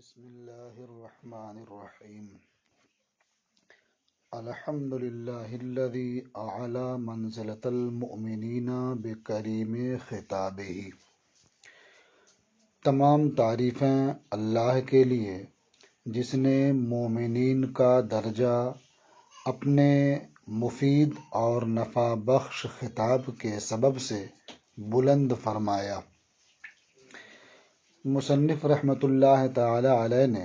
بسم اللہ الرحمن الرحیم الحمد للہ الذی اعلی منزلۃ المؤمنین بکریم خطابہ۔ تمام تعریفیں اللہ کے لیے جس نے مومنین کا درجہ اپنے مفید اور نفع بخش خطاب کے سبب سے بلند فرمایا۔ مصنف رحمۃ اللہ تعالی علیہ نے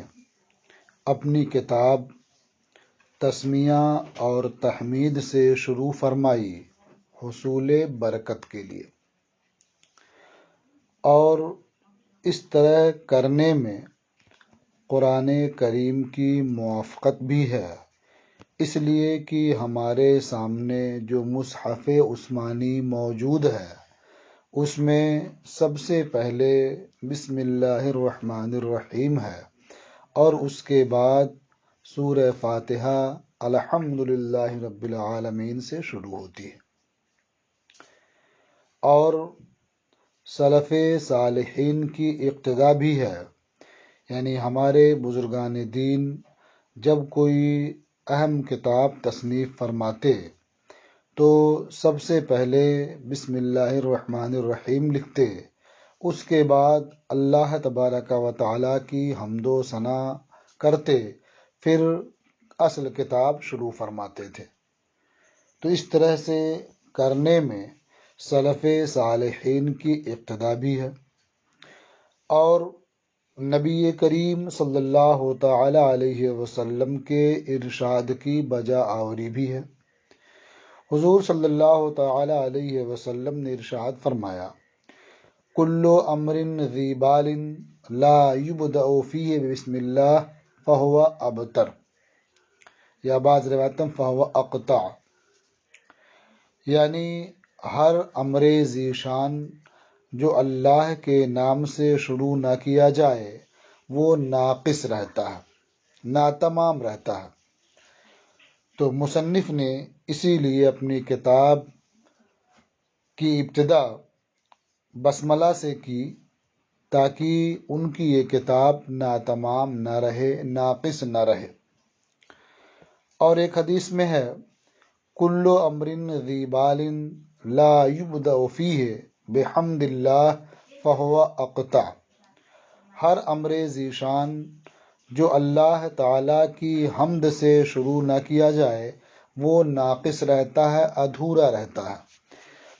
اپنی کتاب تسمیہ اور تحمید سے شروع فرمائی حصول برکت کے لیے، اور اس طرح کرنے میں قرآن کریم کی موافقت بھی ہے، اس لیے کہ ہمارے سامنے جو مصحف عثمانی موجود ہے اس میں سب سے پہلے بسم اللہ الرحمن الرحیم ہے، اور اس کے بعد سورہ فاتحہ الحمدللہ رب العالمین سے شروع ہوتی ہے۔ اور سلف صالحین کی اقتدا بھی ہے، یعنی ہمارے بزرگان دین جب کوئی اہم کتاب تصنیف فرماتے تو سب سے پہلے بسم اللہ الرحمن الرحیم لکھتے، اس کے بعد اللہ تبارک و تعالی کی حمد و ثنا کرتے، پھر اصل کتاب شروع فرماتے تھے۔ تو اس طرح سے کرنے میں سلف صالحین کی اقتدا بھی ہے، اور نبی کریم صلی اللہ تعالی علیہ وسلم کے ارشاد کی بجا آوری بھی ہے۔ حضور صلی اللہ تعالی علیہ وسلم نے ارشاد فرمایا، کل امر ذی بال لا یبدأ فیہ بسم اللہ فہو ابتر، یا بعض روایتوں فہو اقطع، یعنی ہر امر ذی شان جو اللہ کے نام سے شروع نہ کیا جائے وہ ناقص رہتا ہے، ناتمام رہتا ہے۔ تو مصنف نے اسی لیے اپنی کتاب کی ابتدا بسملہ سے کی تاکہ ان کی یہ کتاب ناتمام نہ رہے، ناقص نہ رہے۔ اور ایک حدیث میں ہے، کل امر ذی بال لا یبدأ فیہ بحمد اللہ فہو اقطع، ہر امر ذی شان جو اللہ تعالی کی حمد سے شروع نہ کیا جائے وہ ناقص رہتا ہے، ادھورا رہتا ہے۔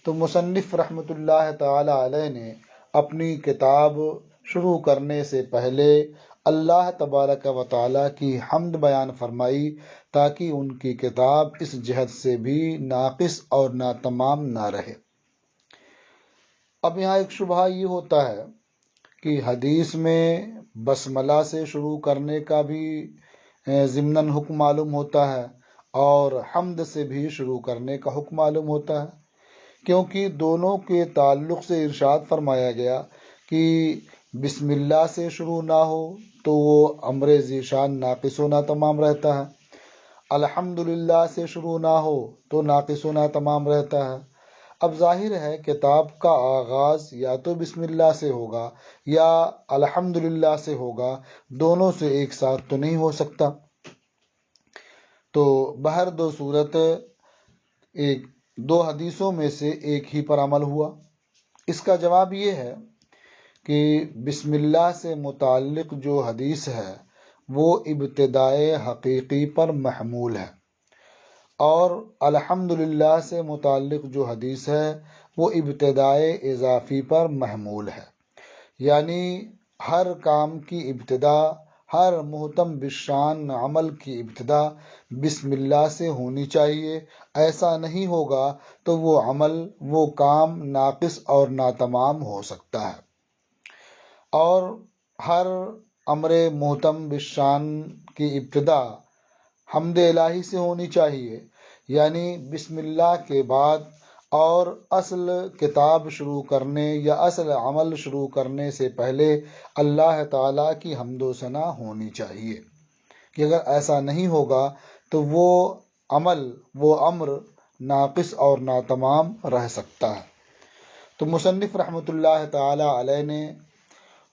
تو مصنف رحمۃ اللہ تعالی علیہ نے اپنی کتاب شروع کرنے سے پہلے اللہ تبارک و تعالی کی حمد بیان فرمائی تاکہ ان کی کتاب اس جہت سے بھی ناقص اور ناتمام نہ رہے۔ اب یہاں ایک شبہ یہ ہوتا ہے کہ حدیث میں بسملہ سے شروع کرنے کا بھی ضمناً حکم معلوم ہوتا ہے اور حمد سے بھی شروع کرنے کا حکم معلوم ہوتا ہے، کیونکہ دونوں کے تعلق سے ارشاد فرمایا گیا کہ بسم اللہ سے شروع نہ ہو تو وہ امر ذی شان ناقص و ناتمام رہتا ہے، الحمدللہ سے شروع نہ ہو تو ناقص و ناتمام رہتا ہے۔ اب ظاہر ہے کتاب کا آغاز یا تو بسم اللہ سے ہوگا یا الحمدللہ سے ہوگا، دونوں سے ایک ساتھ تو نہیں ہو سکتا۔ تو بہر دو صورت دو حدیثوں میں سے ایک ہی پر عمل ہوا۔ اس کا جواب یہ ہے کہ بسم اللہ سے متعلق جو حدیث ہے وہ ابتدائے حقیقی پر محمول ہے، اور الحمدللہ سے متعلق جو حدیث ہے وہ ابتدائے اضافی پر محمول ہے، یعنی ہر کام کی ابتدا، ہر محتم بالشان عمل کی ابتدا بسم اللہ سے ہونی چاہیے۔ ایسا نہیں ہوگا تو وہ عمل، وہ کام ناقص اور ناتمام ہو سکتا ہے۔ اور ہر امر محتم بالشان کی ابتدا حمد الہی سے ہونی چاہیے، یعنی بسم اللہ کے بعد اور اصل کتاب شروع کرنے یا اصل عمل شروع کرنے سے پہلے اللہ تعالیٰ کی حمد و ثنا ہونی چاہیے، کہ اگر ایسا نہیں ہوگا تو وہ عمل، وہ امر ناقص اور ناتمام رہ سکتا ہے۔ تو مصنف رحمۃ اللہ تعالی علیہ نے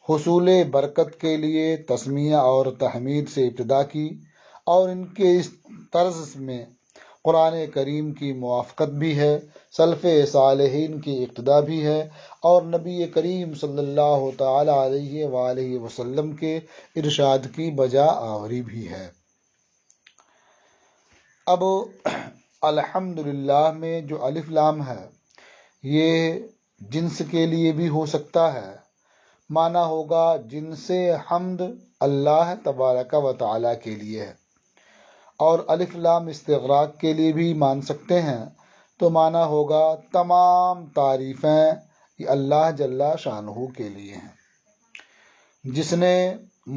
حصول برکت کے لیے تسمیہ اور تحمید سے ابتدا کی، اور ان کے اس طرز میں قرآن کریم کی موافقت بھی ہے، سلف صالحین کی اقتدا بھی ہے، اور نبی کریم صلی اللہ تعالی علیہ وآلہ وسلم کے ارشاد کی بجا آوری بھی ہے۔ اب الحمدللہ میں جو الف لام ہے یہ جنس کے لیے بھی ہو سکتا ہے، معنی ہوگا جنس حمد اللہ تبارک و تعالی کے لیے ہے، اور الف لام استغراق کے لیے بھی مان سکتے ہیں، تو معنی ہوگا تمام تعریفیں یہ اللہ جل شانہ کے لیے ہیں، جس نے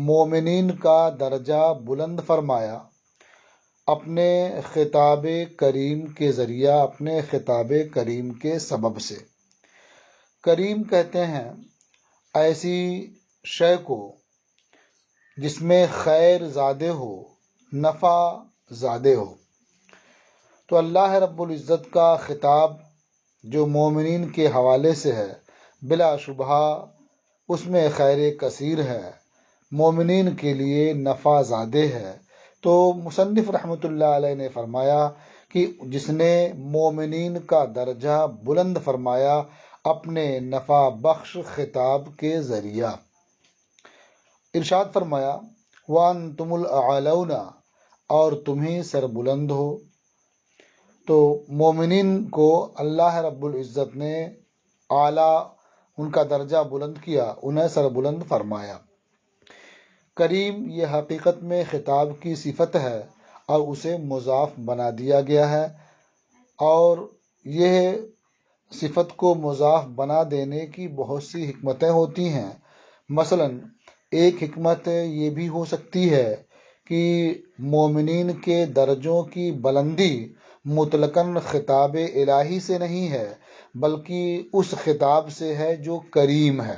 مومنین کا درجہ بلند فرمایا اپنے خطاب کریم کے ذریعہ، اپنے خطاب کریم کے سبب سے۔ کریم کہتے ہیں ایسی شے کو جس میں خیر زیادہ ہو، نفع زیادہ ہو۔ تو اللہ رب العزت کا خطاب جو مومنین کے حوالے سے ہے، بلا شبہ اس میں خیر کثیر ہے، مومنین کے لیے نفع زیادہ ہے۔ تو مصنف رحمۃ اللہ علیہ نے فرمایا کہ جس نے مومنین کا درجہ بلند فرمایا اپنے نفع بخش خطاب کے ذریعہ، ارشاد فرمایا وَأَنْتُمُ الْأَعْلَوْنَ، اور تمہیں سر بلند ہو۔ تو مومنین کو اللہ رب العزت نے اعلیٰ ان کا درجہ بلند کیا، انہیں سر بلند فرمایا۔ کریم یہ حقیقت میں خطاب کی صفت ہے اور اسے مضاف بنا دیا گیا ہے، اور یہ صفت کو مضاف بنا دینے کی بہت سی حکمتیں ہوتی ہیں۔ مثلا ایک حکمت یہ بھی ہو سکتی ہے کہ مومنین کے درجوں کی بلندی مطلقاً خطاب الہی سے نہیں ہے، بلکہ اس خطاب سے ہے جو کریم ہے۔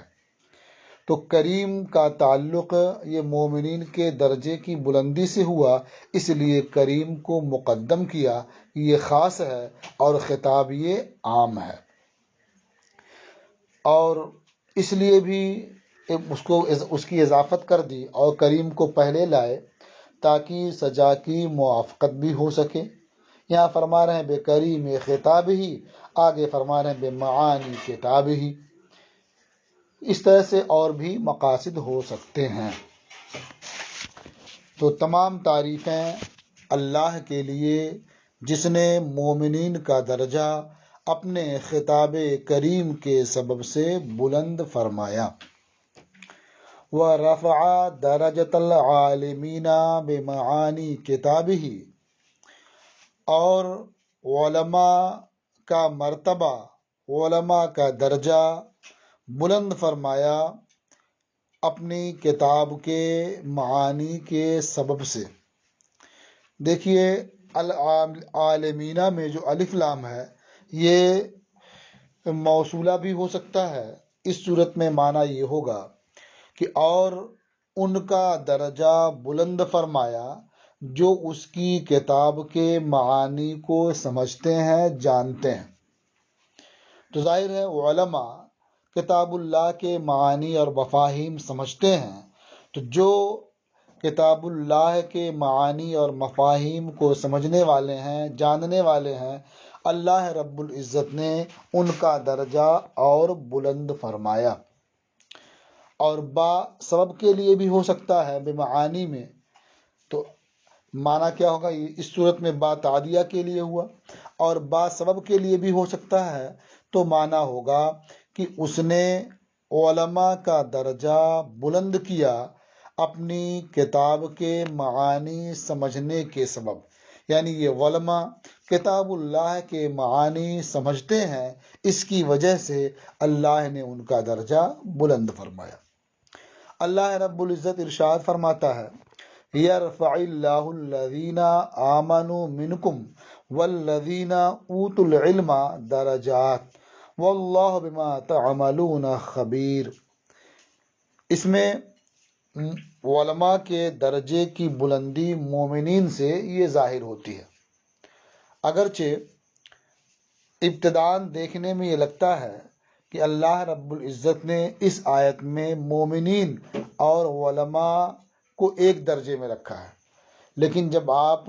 تو کریم کا تعلق یہ مومنین کے درجے کی بلندی سے ہوا، اس لیے کریم کو مقدم کیا، یہ خاص ہے اور خطاب یہ عام ہے، اور اس لیے بھی اس کی اضافت کر دی اور کریم کو پہلے لائے تاکہ سجا کی موافقت بھی ہو سکے۔ یہاں فرما رہے ہیں بے کریم خطاب ہی، آگے فرما رہے ہیں بے معانی کتاب ہی، اس طرح سے اور بھی مقاصد ہو سکتے ہیں۔ تو تمام تعریفیں اللہ کے لیے جس نے مومنین کا درجہ اپنے خطاب کریم کے سبب سے بلند فرمایا۔ وَرَفَعَ دَرَجَةَ الْعَالِمِينَ بِمَعَانِي كِتَابِهِ، اور علماء کا مرتبہ، علماء کا درجہ بلند فرمایا اپنی کتاب کے معانی کے سبب سے۔ دیکھیے العالمینہ میں جو الف لام ہے یہ موصولہ بھی ہو سکتا ہے، اس صورت میں معنی یہ ہوگا کہ اور ان کا درجہ بلند فرمایا جو اس کی کتاب کے معانی کو سمجھتے ہیں، جانتے ہیں۔ تو ظاہر ہے علماء کتاب اللہ کے معانی اور مفاہیم سمجھتے ہیں، تو جو کتاب اللہ کے معانی اور مفاہیم کو سمجھنے والے ہیں، جاننے والے ہیں، اللہ رب العزت نے ان کا درجہ اور بلند فرمایا۔ اور با سبب کے لیے بھی ہو سکتا ہے بمعانی میں، تو معنی کیا ہوگا، اس صورت میں با تعدیہ کے لیے ہوا، اور با سبب کے لیے بھی ہو سکتا ہے، تو معنی ہوگا کہ اس نے علماء کا درجہ بلند کیا اپنی کتاب کے معانی سمجھنے کے سبب، یعنی یہ علماء کتاب اللہ کے معانی سمجھتے ہیں، اس کی وجہ سے اللہ نے ان کا درجہ بلند فرمایا۔ اللہ رب العزت ارشاد فرماتا ہے یرفع اللہ الذین آمنوا منکم والذین اوتوا العلم درجات واللہ بما تعملون خبیر۔ اس میں علماء کے درجے کی بلندی مومنین سے یہ ظاہر ہوتی ہے، اگرچہ ابتداءً دیکھنے میں یہ لگتا ہے کہ اللہ رب العزت نے اس آیت میں مومنین اور علماء کو ایک درجے میں رکھا ہے، لیکن جب آپ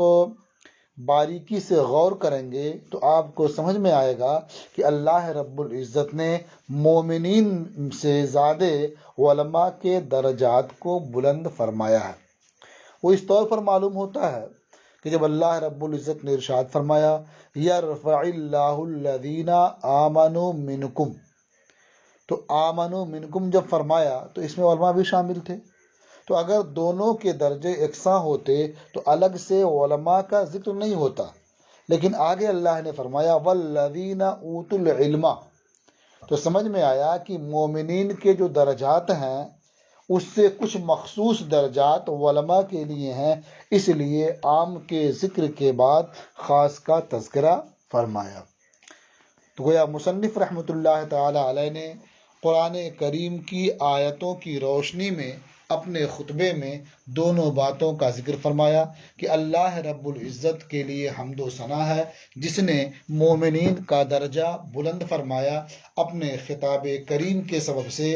باریکی سے غور کریں گے تو آپ کو سمجھ میں آئے گا کہ اللہ رب العزت نے مومنین سے زیادہ علماء کے درجات کو بلند فرمایا ہے۔ وہ اس طور پر معلوم ہوتا ہے کہ جب اللہ رب العزت نے ارشاد فرمایا یرفع اللہ الذین آمنوا منکم، تو آمنوا منکم جب فرمایا تو اس میں علماء بھی شامل تھے، تو اگر دونوں کے درجے یکساں ہوتے تو الگ سے علماء کا ذکر نہیں ہوتا، لیکن آگے اللہ نے فرمایا والذین اوتوا العلم، تو سمجھ میں آیا کہ مومنین کے جو درجات ہیں اس سے کچھ مخصوص درجات علماء کے لیے ہیں، اس لیے عام کے ذکر کے بعد خاص کا تذکرہ فرمایا۔ تو گویا مصنف رحمۃ اللہ تعالی علیہ نے قرآن کریم کی آیتوں کی روشنی میں اپنے خطبے میں دونوں باتوں کا ذکر فرمایا کہ اللہ رب العزت کے لیے حمد و ثنا ہے جس نے مومنین کا درجہ بلند فرمایا اپنے خطاب کریم کے سبب سے،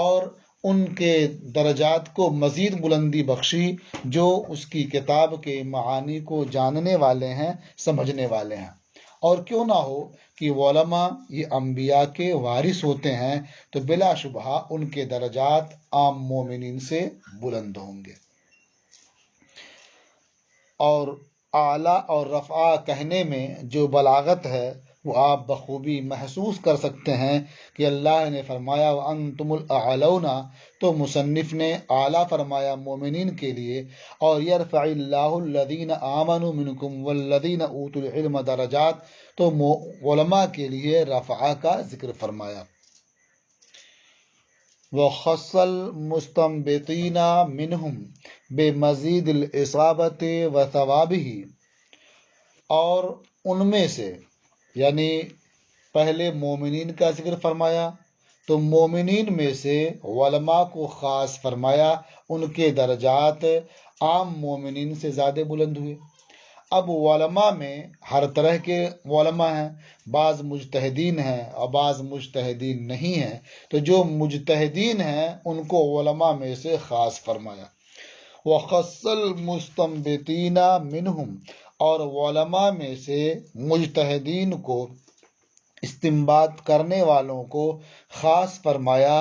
اور ان کے درجات کو مزید بلندی بخشی جو اس کی کتاب کے معانی کو جاننے والے ہیں، سمجھنے والے ہیں۔ اور کیوں نہ ہو کہ علماء یہ انبیاء کے وارث ہوتے ہیں، تو بلا شبہ ان کے درجات عام مومنین سے بلند ہوں گے۔ اور اعلیٰ اور رفع کہنے میں جو بلاغت ہے وہ آپ بخوبی محسوس کر سکتے ہیں کہ اللہ نے فرمایا وَأَنْتُمُ الْأَعْلَوْنَ، تو مصنف نے اعلیٰ فرمایا مومنین کے لیے، اور يَرْفَعِ اللَّهُ الَّذِينَ آمَنُوا مِنْكُمْ وَالَّذِينَ أُوتُوا الْعِلْمَ درجات، تو علماء کے لیے رفع کا ذکر فرمایا۔ وَخَصَّ الْمُسْتَنبِطِينَ مِنْهُمْ بِمَزِيدِ الْإِصَابَةِ وَثَوَابِهِ، اور ان میں سے یعنی پہلے مومنین کا ذکر فرمایا تو مومنین میں سے علماء کو خاص فرمایا، ان کے درجات عام مومنین سے زیادہ بلند ہوئے۔ اب علماء میں ہر طرح کے علماء ہیں، بعض مجتہدین ہیں اور بعض مجتہدین نہیں ہیں، تو جو مجتہدین ہیں ان کو علماء میں سے خاص فرمایا۔ وَخَصَّ الْمُسْتَنبِطِينَ مِنْهُمْ، اور علماء میں سے مجتہدین کو، استنباط کرنے والوں کو خاص فرمایا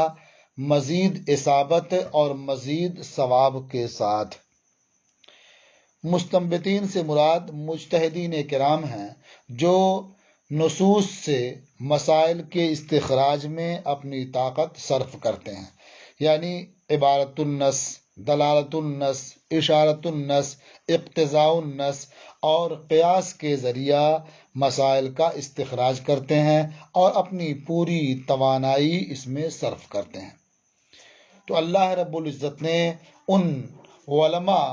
مزید اصابت اور مزید ثواب کے ساتھ۔ مستنبطین سے مراد مجتہدین کرام ہیں جو نصوص سے مسائل کے استخراج میں اپنی طاقت صرف کرتے ہیں، یعنی عبارت النص، دلالت النص، اشارت النص، اقتضاء النص اور قیاس کے ذریعہ مسائل کا استخراج کرتے ہیں اور اپنی پوری توانائی اس میں صرف کرتے ہیں۔ تو اللہ رب العزت نے ان علماء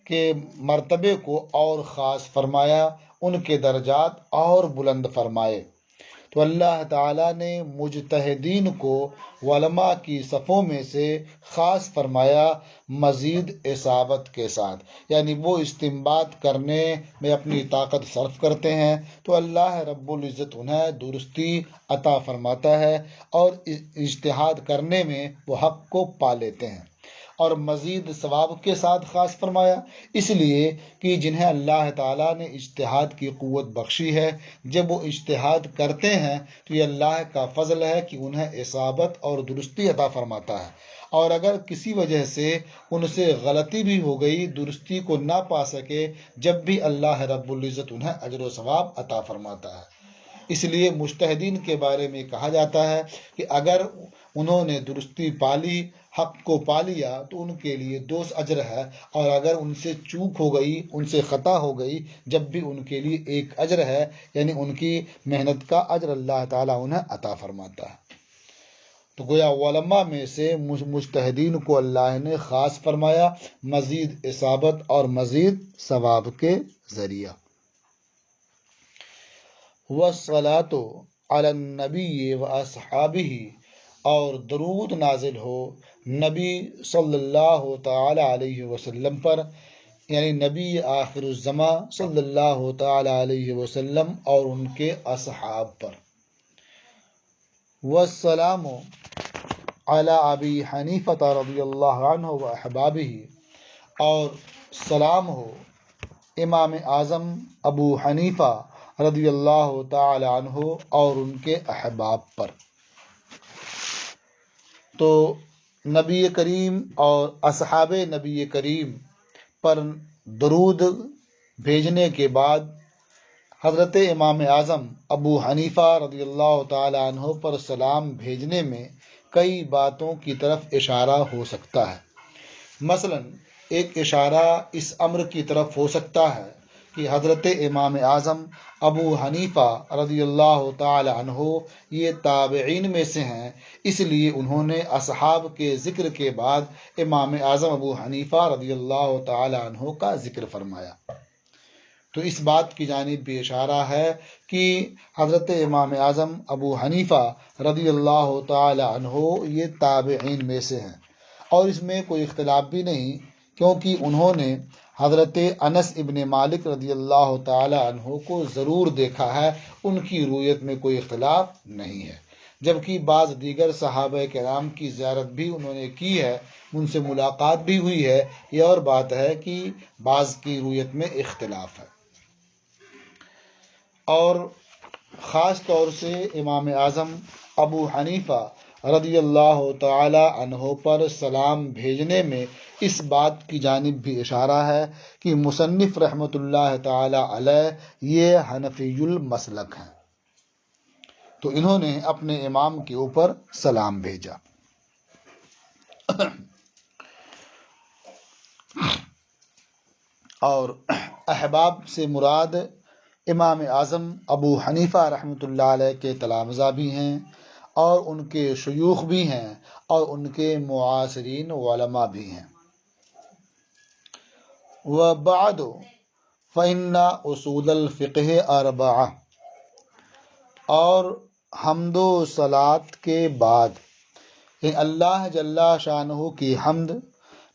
کے مرتبے کو اور خاص فرمایا، ان کے درجات اور بلند فرمائے۔ تو اللہ تعالیٰ نے مجتہدین کو علماء کی صفوں میں سے خاص فرمایا مزید اصابت کے ساتھ، یعنی وہ استنباط کرنے میں اپنی طاقت صرف کرتے ہیں تو اللہ رب العزت انہیں درستی عطا فرماتا ہے اور اجتہاد کرنے میں وہ حق کو پا لیتے ہیں۔ اور مزید ثواب کے ساتھ خاص فرمایا اس لیے کہ جنہیں اللہ تعالیٰ نے اجتہاد کی قوت بخشی ہے، جب وہ اجتہاد کرتے ہیں تو یہ اللہ کا فضل ہے کہ انہیں اصابت اور درستی عطا فرماتا ہے، اور اگر کسی وجہ سے ان سے غلطی بھی ہو گئی، درستی کو نہ پا سکے، جب بھی اللہ رب العزت انہیں اجر و ثواب عطا فرماتا ہے۔ اس لیے مجتہدین کے بارے میں کہا جاتا ہے کہ اگر انہوں نے درستی پالی، حق کو پا لیا، تو ان کے لیے 2 اجر ہے، اور اگر ان سے چوک ہو گئی، ان سے خطا ہو گئی، جب بھی ان کے لیے 1 اجر ہے، یعنی ان کی محنت کا اجر اللہ تعالیٰ انہیں عطا فرماتا ہے۔ تو گویا علماء میں سے مجتہدین کو اللہ نے خاص فرمایا مزید اصابت اور مزید ثواب کے ذریعہ۔ وَالصَّلَاةُ عَلَى النَّبِيِّ وَأَصْحَابِهِ، اور درود نازل ہو نبی صلی اللہ تعالی علیہ وسلم پر، یعنی نبی آخر الزماں صلی اللہ تعالی علیہ وسلم اور ان کے اصحاب پر۔ والسلام علی ابی حنیفہ رضی اللہ عنہ و احبابہ، اور سلام ہو امام اعظم ابو حنیفہ رضی اللہ تعالی عنہ اور ان کے احباب پر۔ تو نبی کریم اور اصحاب نبی کریم پر درود بھیجنے کے بعد حضرت امام اعظم ابو حنیفہ رضی اللہ تعالی عنہ پر سلام بھیجنے میں کئی باتوں کی طرف اشارہ ہو سکتا ہے۔ مثلا ایک اشارہ اس امر کی طرف ہو سکتا ہے کہ حضرت امام اعظم ابو حنیفہ رضی اللہ تعالی عنہ یہ تابعین میں سے ہیں، اس لیے انہوں نے اصحاب کے ذکر کے بعد امام اعظم ابو حنیفہ رضی اللہ تعالی عنہ کا ذکر فرمایا۔ تو اس بات کی جانب بھی اشارہ ہے کہ حضرت امام اعظم ابو حنیفہ رضی اللہ تعالی عنہ یہ تابعین میں سے ہیں، اور اس میں کوئی اختلاف بھی نہیں، کیونکہ انہوں نے حضرت انس ابن مالک رضی اللہ تعالی عنہ کو ضرور دیکھا ہے، ان کی رویت میں کوئی اختلاف نہیں ہے۔ جبکہ بعض دیگر صحابہ کرام کی زیارت بھی انہوں نے کی ہے، ان سے ملاقات بھی ہوئی ہے، یہ اور بات ہے کہ بعض کی رویت میں اختلاف ہے۔ اور خاص طور سے امام اعظم ابو حنیفہ رضی اللہ تعالی عنہ پر سلام بھیجنے میں اس بات کی جانب بھی اشارہ ہے کہ مصنف رحمۃ اللہ تعالی علیہ یہ حنفی المسلک ہیں، تو انہوں نے اپنے امام کے اوپر سلام بھیجا۔ اور احباب سے مراد امام اعظم ابو حنیفہ رحمۃ اللہ علیہ کے تلامذہ بھی ہیں، اور ان کے شیوخ بھی ہیں، اور ان کے معاصرین علماء بھی ہیں۔ وبعد فإن اصول الفقہ اربعہ، اور حمد و صلات کے بعد اللہ جل شانہ کی حمد،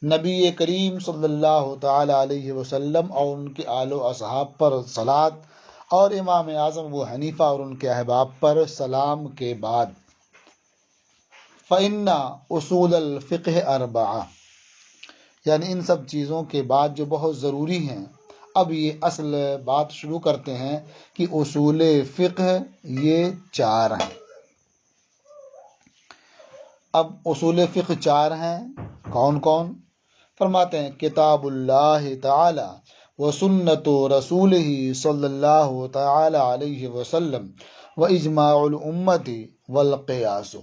نبی کریم صلی اللہ تعالی علیہ وسلم اور ان کے آل و اصحاب پر صلات، اور امام اعظم ابو حنیفہ اور ان کے احباب پر سلام کے بعد فإن اصول الفقہ اربعہ، یعنی ان سب چیزوں کے بعد جو بہت ضروری ہیں، اب یہ اصل بات شروع کرتے ہیں کہ اصول فقہ یہ 4 ہیں۔ اب اصول فقہ 4 ہیں، کون کون؟ فرماتے ہیں کتاب اللہ تعالی و سنت رسولہ صلی اللہ تعالی علیہ وسلم و اجماع الامت والقیاس،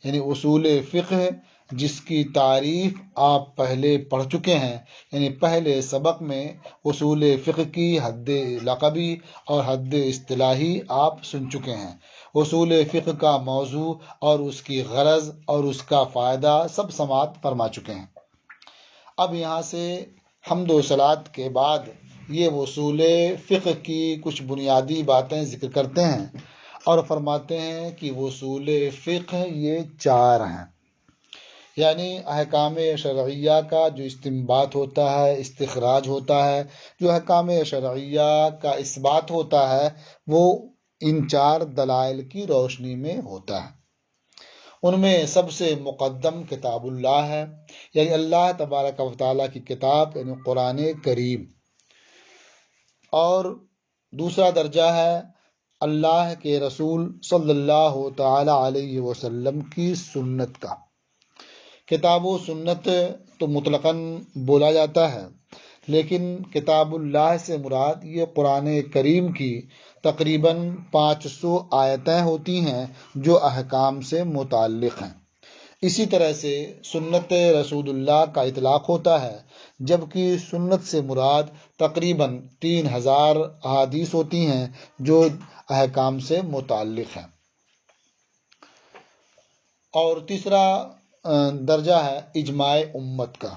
یعنی اصول فقہ جس کی تعریف آپ پہلے پڑھ چکے ہیں، یعنی پہلے سبق میں اصول فقہ کی حد لقبی اور حد اصطلاحی آپ سن چکے ہیں۔ اصول فقہ کا موضوع اور اس کی غرض اور اس کا فائدہ سب سماعت فرما چکے ہیں۔ اب یہاں سے حمد و صلات کے بعد یہ اصول فقہ کی کچھ بنیادی باتیں ذکر کرتے ہیں، اور فرماتے ہیں کہ اصول فقہ یہ 4 ہیں، یعنی احکام شرعیہ کا جو استنباط ہوتا ہے، استخراج ہوتا ہے، جو احکام شرعیہ کا اثبات ہوتا ہے، وہ ان 4 دلائل کی روشنی میں ہوتا ہے۔ ان میں سب سے مقدم کتاب اللہ ہے، یعنی اللہ تبارک و تعالیٰ کی کتاب، یعنی قرآن کریم، اور دوسرا درجہ ہے اللہ کے رسول صلی اللہ تعالی علیہ وسلم کی سنت کا۔ کتاب و سنت تو مطلقاً بولا جاتا ہے، لیکن کتاب اللہ سے مراد یہ قرآن کریم کی تقریباً 500 آیتیں ہوتی ہیں جو احکام سے متعلق ہیں۔ اسی طرح سے سنت رسول اللہ کا اطلاق ہوتا ہے، جبکہ سنت سے مراد تقریباً 3000 احادیث ہوتی ہیں جو احکام سے متعلق ہیں۔ اور تیسرا درجہ ہے اجماع امت کا،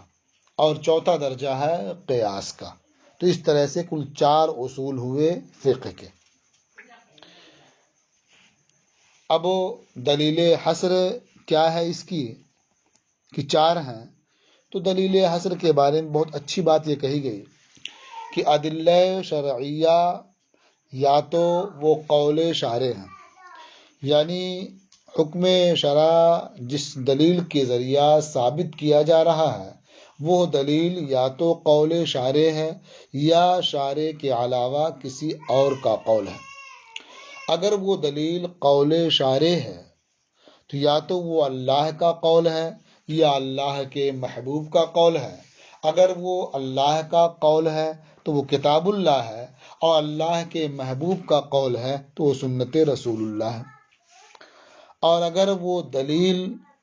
اور چوتھا درجہ ہے قیاس کا۔ تو اس طرح سے کل 4 اصول ہوئے فقہ کے۔ اب دلیل حصر کیا ہے اس کی کہ 4 ہیں؟ تو دلیل حصر کے بارے میں بہت اچھی بات یہ کہی گئی کہ ادلہ شرعیہ یا تو وہ قول شارع ہیں، یعنی حکم شرع جس دلیل کے ذریعہ ثابت کیا جا رہا ہے وہ دلیل یا تو قول شارع ہے یا شارع کے علاوہ کسی اور کا قول ہے۔ اگر وہ دلیل قول شارع ہے تو یا تو وہ اللہ کا قول ہے یا اللہ کے محبوب کا قول ہے۔ اگر وہ اللہ کا قول ہے تو وہ کتاب اللہ ہے، اور اللہ کے محبوب کا قول ہے تو وہ سنت رسول اللہ ہے۔ اور اگر وہ دلیل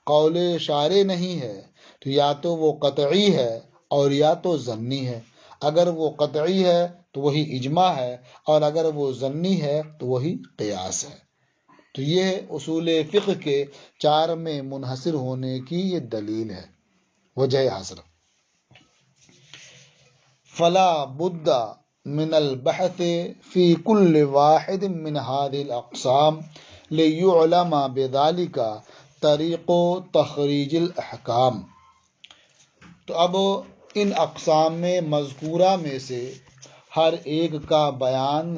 قول شارع نہیں ہے تو یا تو وہ قطعی ہے اور یا تو ظنی ہے۔ اگر وہ قطعی ہے تو وہی اجماع ہے، اور اگر وہ ظنی ہے تو وہی قیاس ہے۔ تو یہ اصول فقہ کے 4 میں منحصر ہونے کی یہ دلیل ہے، وجہ حاصل۔ فلا بد من البحث في كل واحد من هذه الأقسام ليعلم بذلك طریق تخریج الاحکام۔ تو اب ان اقسام میں مذکورہ میں سے ہر ایک کا بیان